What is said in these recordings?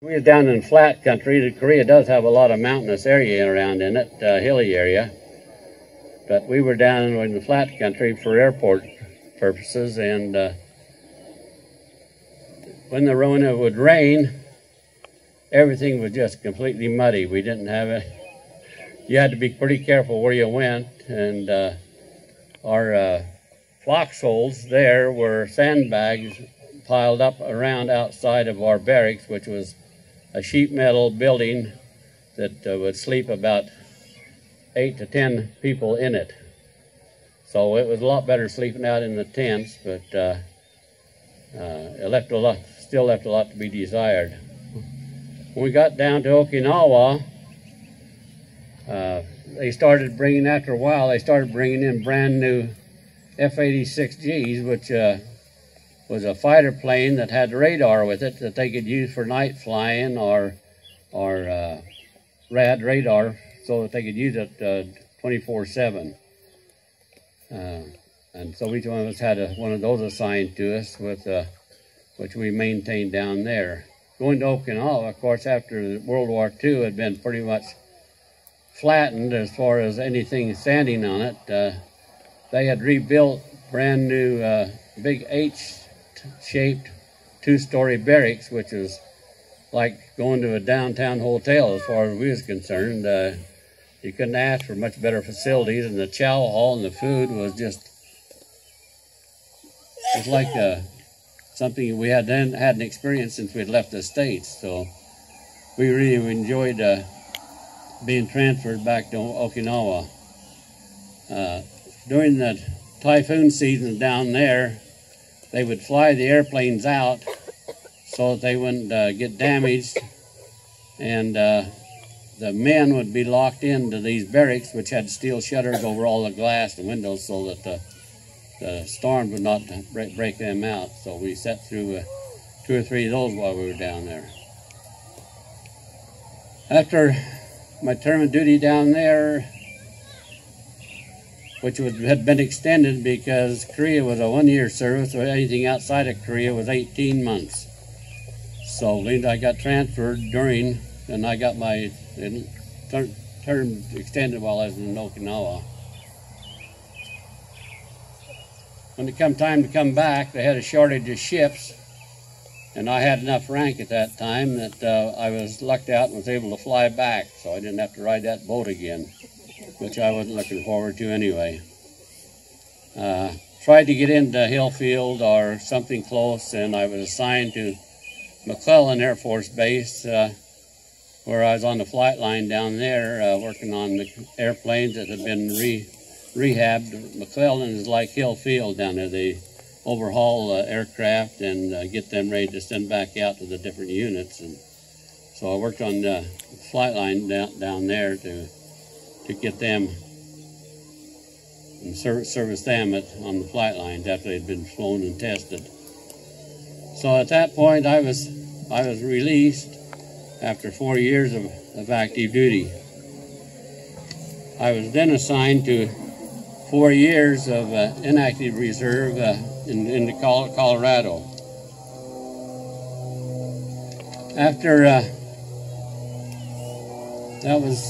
We are down in flat country. Korea does have a lot of mountainous area around in it, hilly area. But we were down in the flat country for airport purposes, and when the Rona would rain, everything was just completely muddy. We didn't have it. You had to be pretty careful where you went, and our foxholes there were sandbags piled up around outside of our barracks, which was a sheet metal building that would sleep about 8 to 10 people in it. So it was a lot better sleeping out in the tents, but it still left a lot to be desired. When we got down to Okinawa, after a while, they started bringing in brand new F-86Gs, which was a fighter plane that had radar with it that they could use for night flying or rad radar, so that they could use it 24/7. And so each one of us had one of those assigned to us, which we maintained down there. Going to Okinawa, of course, after World War II had been pretty much flattened as far as anything standing on it. They had rebuilt brand new big H-shaped two-story barracks, which was like going to a downtown hotel as far as we was concerned. You couldn't ask for much better facilities, and the chow hall and the food was just, it was like something we hadn't experienced since we had left the States. So we really enjoyed being transferred back to Okinawa. During the typhoon season down there, they would fly the airplanes out so that they wouldn't get damaged, and the men would be locked into these barracks, which had steel shutters over all the glass and windows so that the storm would not break them out. So we sat through 2 or 3 of those while we were down there. After my term of duty down there, which had been extended because Korea was a 1-year service, so anything outside of Korea was 18 months. So I got transferred during, and I got my term extended while I was in Okinawa. When it come time to come back, they had a shortage of ships, and I had enough rank at that time that I was lucked out and was able to fly back, so I didn't have to ride that boat again, which I wasn't looking forward to anyway. Tried to get into Hillfield or something close, and I was assigned to McClellan Air Force Base, where I was on the flight line down there working on the airplanes that had been rehabbed. McClellan is like Hillfield down there. They overhaul aircraft and get them ready to send back out to the different units. And so I worked on the flight line down there to get them and service them on the flight lines after they'd been flown and tested. So at that point, I was released after 4 years of active duty. I was then assigned to 4 years of inactive reserve in Colorado. After that was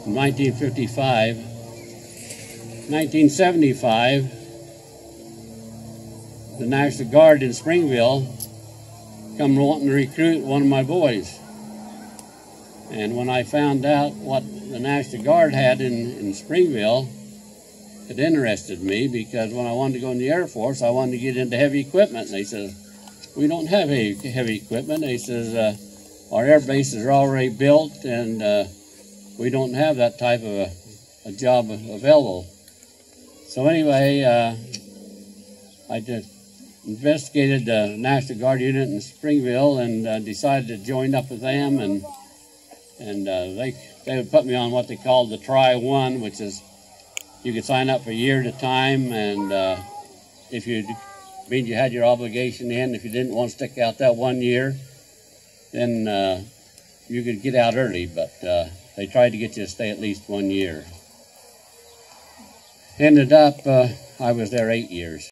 1955. 1975, the National Guard in Springville come wanting to recruit one of my boys. And when I found out what the National Guard had in Springville, it interested me, because when I wanted to go in the Air Force, I wanted to get into heavy equipment. And they said, we don't have heavy equipment. They says, our air bases are already built, and we don't have that type of a job available. So anyway, I just investigated the National Guard unit in Springville and decided to join up with them, and they would put me on what they called the Try-1, which is you could sign up for a year at a time, and if you had your obligation in, if you didn't want to stick out that 1 year, then you could get out early, but they tried to get you to stay at least 1 year. Ended up, I was there 8 years.